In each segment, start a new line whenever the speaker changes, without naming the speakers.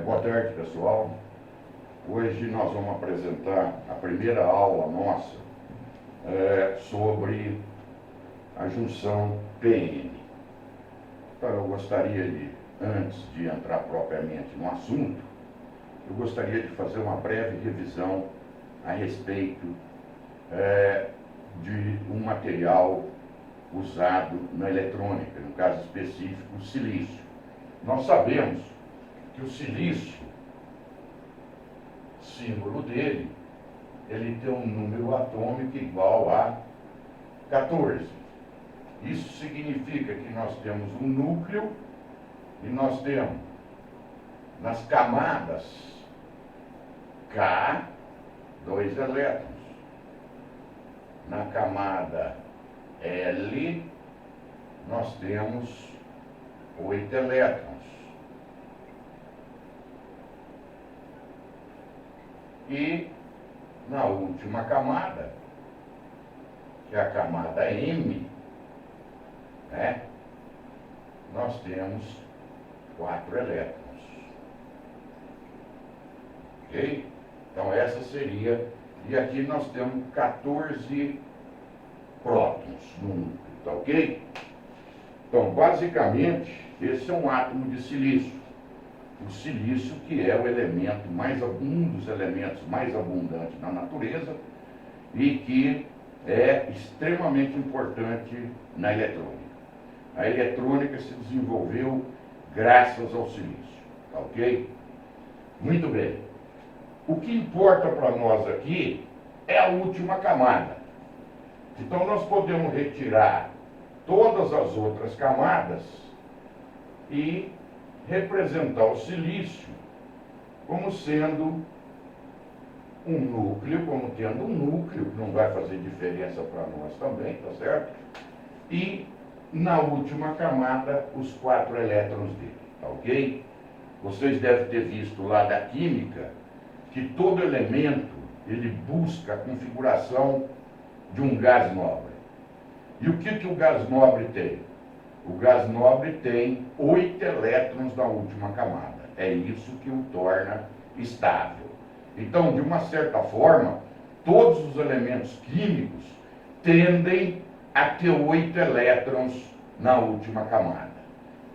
Boa tarde, pessoal. Hoje nós vamos apresentar a primeira aula nossa sobre a junção PN. Então, eu gostaria de, antes de entrar propriamente no assunto, eu gostaria de fazer uma breve revisão a respeito de um material usado na eletrônica, no caso específico, o silício. Nós sabemos que o silício, símbolo dele, ele tem um número atômico igual a 14. Isso significa que nós temos um núcleo e nós temos nas camadas K, 2 elétrons. Na camada L, nós temos 8 elétrons. E na última camada, que é a camada M, nós temos 4 elétrons. Ok? Então essa seria, e aqui nós temos 14 prótons no núcleo, tá ok? Então, basicamente, esse é um átomo de silício. O silício, que é o elemento um dos elementos mais abundantes na natureza e que é extremamente importante na eletrônica. A eletrônica se desenvolveu graças ao silício, tá ok? Muito bem. O que importa para nós aqui é a última camada. Então nós podemos retirar todas as outras camadas e representar o silício como sendo um núcleo, como tendo um núcleo, que não vai fazer diferença para nós também, tá certo? E na última camada, os 4 elétrons dele, tá ok? Vocês devem ter visto lá da química que todo elemento, ele busca a configuração de um gás nobre. E o que o gás nobre tem? O gás nobre tem 8 elétrons na última camada. É isso que o torna estável. Então, de uma certa forma, todos os elementos químicos tendem a ter 8 elétrons na última camada.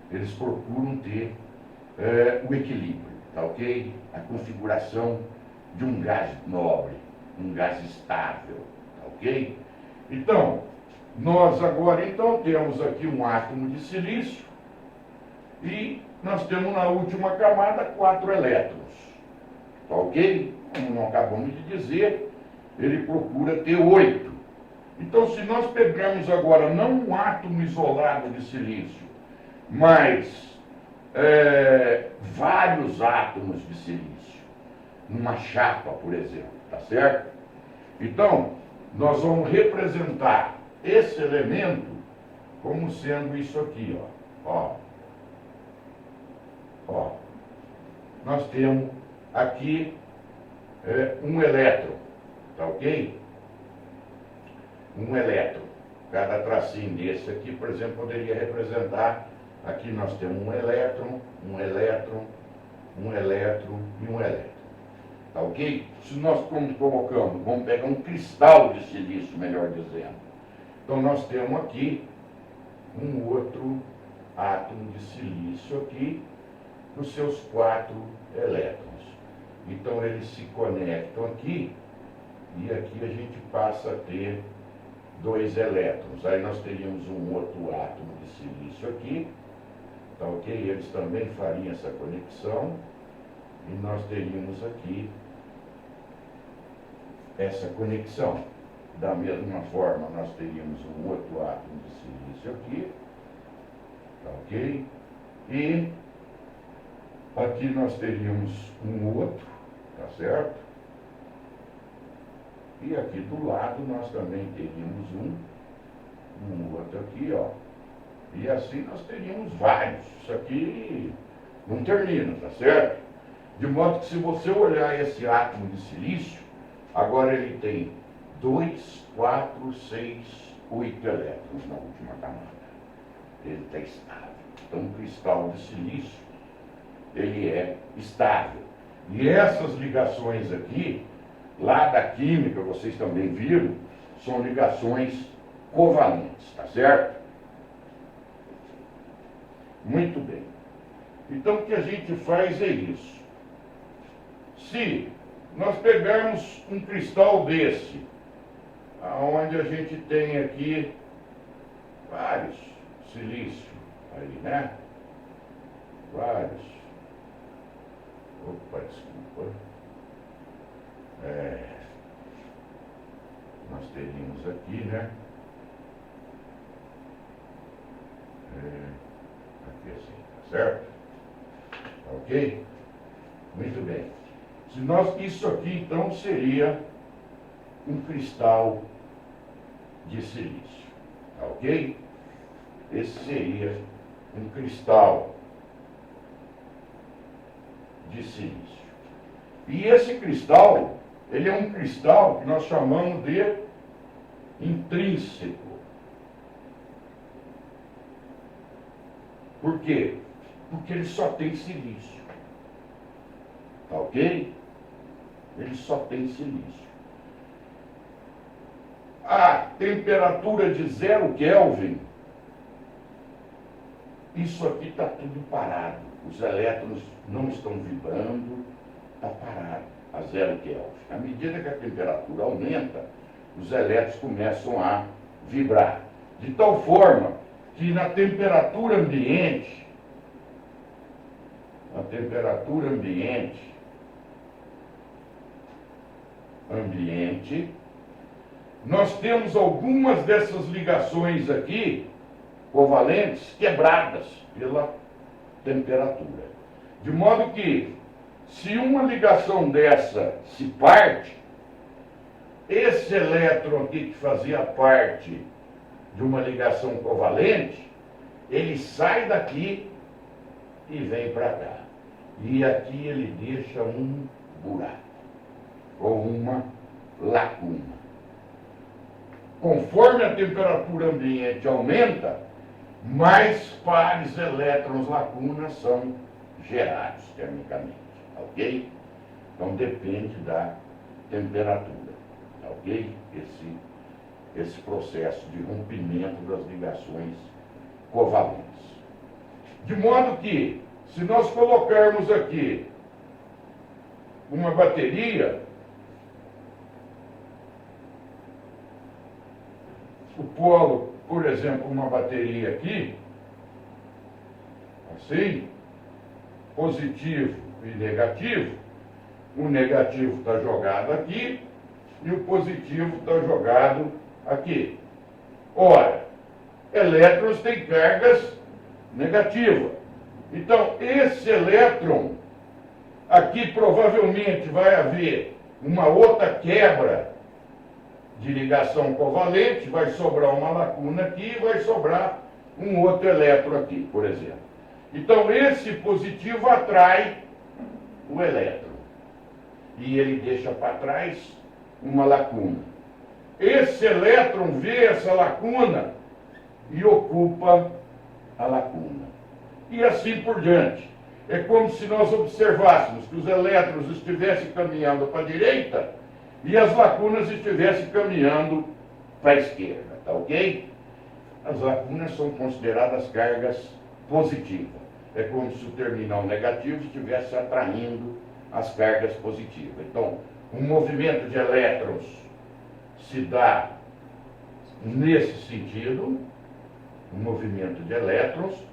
Eles procuram ter o equilíbrio, tá ok? A configuração de um gás nobre, um gás estável, tá ok? Então, nós agora temos aqui um átomo de silício e nós temos na última camada 4 elétrons, tá ok? Como nós acabamos de dizer, ele procura ter 8. Então, se nós pegarmos agora não um átomo isolado de silício, mas vários átomos de silício, numa chapa, por exemplo, tá certo? Então, nós vamos representar esse elemento como sendo isso aqui, ó. Nós temos aqui um elétron, tá ok? Um elétron. Cada tracinho desse aqui, por exemplo, poderia representar, aqui nós temos um elétron, um elétron, um elétron e um elétron. Tá ok? Se nós colocamos, vamos pegar um cristal de silício, melhor dizendo. Então nós temos aqui um outro átomo de silício aqui, com seus 4 elétrons. Então eles se conectam aqui, e aqui a gente passa a ter 2 elétrons. Aí nós teríamos um outro átomo de silício aqui, tá ok? Eles também fariam essa conexão, e nós teríamos aqui essa conexão. Da mesma forma, nós teríamos um outro átomo de silício aqui, tá ok? E aqui nós teríamos um outro, tá certo? E aqui do lado nós também teríamos um outro aqui, ó. E assim nós teríamos vários. Isso aqui não termina, tá certo? De modo que se você olhar esse átomo de silício, agora ele tem 2, 4, 6, 8 elétrons na última camada. Ele está estável. Então, um cristal de silício, ele é estável. E essas ligações aqui, lá da química, vocês também viram, são ligações covalentes, tá certo? Muito bem. Então o que a gente faz é isso. Se nós pegarmos um cristal desse, onde a gente tem aqui vários silício aí, né? Vários. Opa, desculpa. Nós teríamos aqui, né? Aqui assim, tá certo? Ok? Muito bem. Isso aqui, então, seria um cristal de silício, tá ok? Esse seria um cristal de silício. E esse cristal, ele é um cristal que nós chamamos de intrínseco. Por quê? Porque ele só tem silício. Tá ok? Ele só tem silício. A temperatura de 0 Kelvin, isso aqui está tudo parado. Os elétrons não estão vibrando, está parado a 0 Kelvin. À medida que a temperatura aumenta, os elétrons começam a vibrar. De tal forma que na temperatura ambiente, nós temos algumas dessas ligações aqui, covalentes, quebradas pela temperatura. De modo que, se uma ligação dessa se parte, esse elétron aqui que fazia parte de uma ligação covalente, ele sai daqui e vem para cá. E aqui ele deixa um buraco, ou uma lacuna. Conforme a temperatura ambiente aumenta, mais pares elétrons lacunas são gerados termicamente, ok? Então depende da temperatura, ok? Esse processo de rompimento das ligações covalentes. De modo que, se nós colocarmos aqui uma bateria, o polo, por exemplo, uma bateria aqui, assim, positivo e negativo, o negativo está jogado aqui e o positivo está jogado aqui. Ora, elétrons têm cargas negativas. Então, esse elétron, aqui provavelmente vai haver uma outra quebra de ligação covalente, vai sobrar uma lacuna aqui e vai sobrar um outro elétron aqui, por exemplo. Então, esse positivo atrai o elétron e ele deixa para trás uma lacuna. Esse elétron vê essa lacuna e ocupa a lacuna. E assim por diante. É como se nós observássemos que os elétrons estivessem caminhando para a direita e as lacunas estivessem caminhando para a esquerda, tá ok? As lacunas são consideradas cargas positivas. É como se o terminal negativo estivesse atraindo as cargas positivas. Então, um movimento de elétrons se dá nesse sentido, um movimento de elétrons,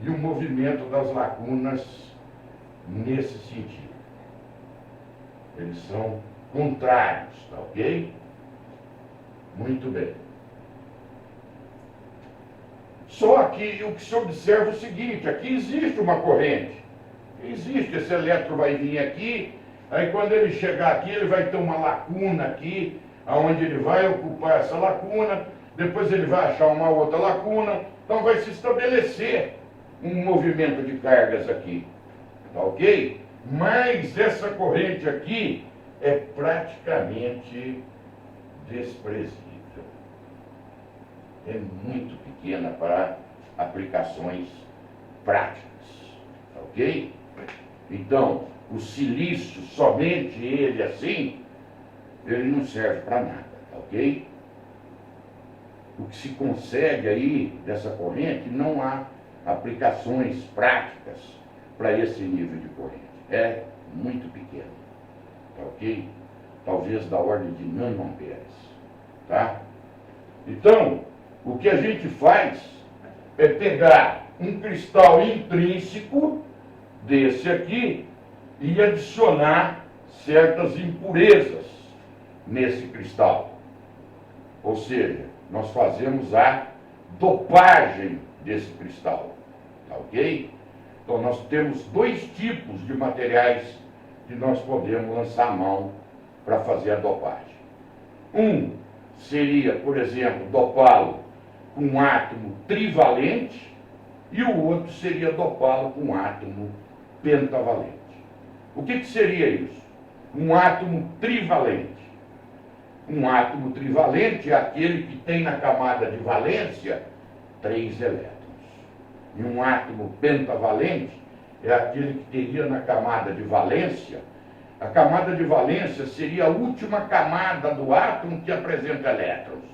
e o movimento das lacunas nesse sentido. Eles são contrários, tá ok? Muito bem. Só que o que se observa é o seguinte, aqui existe uma corrente. Existe, esse elétron vai vir aqui, aí quando ele chegar aqui, ele vai ter uma lacuna aqui, onde ele vai ocupar essa lacuna, depois ele vai achar uma outra lacuna, então vai se estabelecer um movimento de cargas aqui, tá ok? Mas essa corrente aqui é praticamente desprezível. É muito pequena para aplicações práticas, tá ok? Então, o silício, somente ele assim, ele não serve para nada, tá ok? O que se consegue aí dessa corrente, não há aplicações práticas para esse nível de corrente. É muito pequeno, tá ok? Talvez da ordem de nanoamperes, tá? Então, o que a gente faz é pegar um cristal intrínseco desse aqui e adicionar certas impurezas nesse cristal. Ou seja, nós fazemos a dopagem desse cristal, tá ok? Então nós temos dois tipos de materiais que nós podemos lançar a mão para fazer a dopagem. Um seria, por exemplo, dopá-lo com um átomo trivalente e o outro seria dopá-lo com um átomo pentavalente. O que seria isso? Um átomo trivalente. Um átomo trivalente é aquele que tem na camada de valência 3 elétrons. E um átomo pentavalente é aquele que teria na camada de valência. A camada de valência seria a última camada do átomo que apresenta elétrons.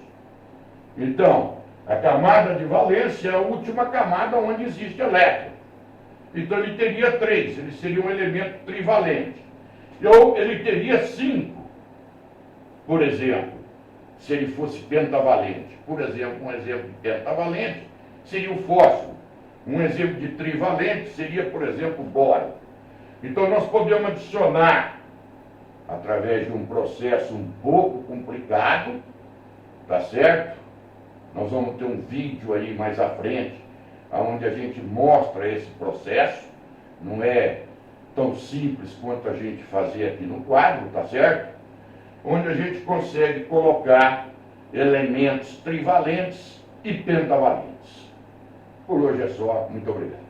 Então, a camada de valência é a última camada onde existe elétron. Então ele teria 3, ele seria um elemento trivalente. Ou ele teria 5, por exemplo, se ele fosse pentavalente. Por exemplo, um exemplo de pentavalente seria o fósforo. Um exemplo de trivalente seria, por exemplo, o boro. Então nós podemos adicionar, através de um processo um pouco complicado, tá certo? Nós vamos ter um vídeo aí mais à frente, onde a gente mostra esse processo. Não é tão simples quanto a gente fazer aqui no quadro, tá certo? Onde a gente consegue colocar elementos trivalentes e pentavalentes. Por hoje é só. Muito obrigado.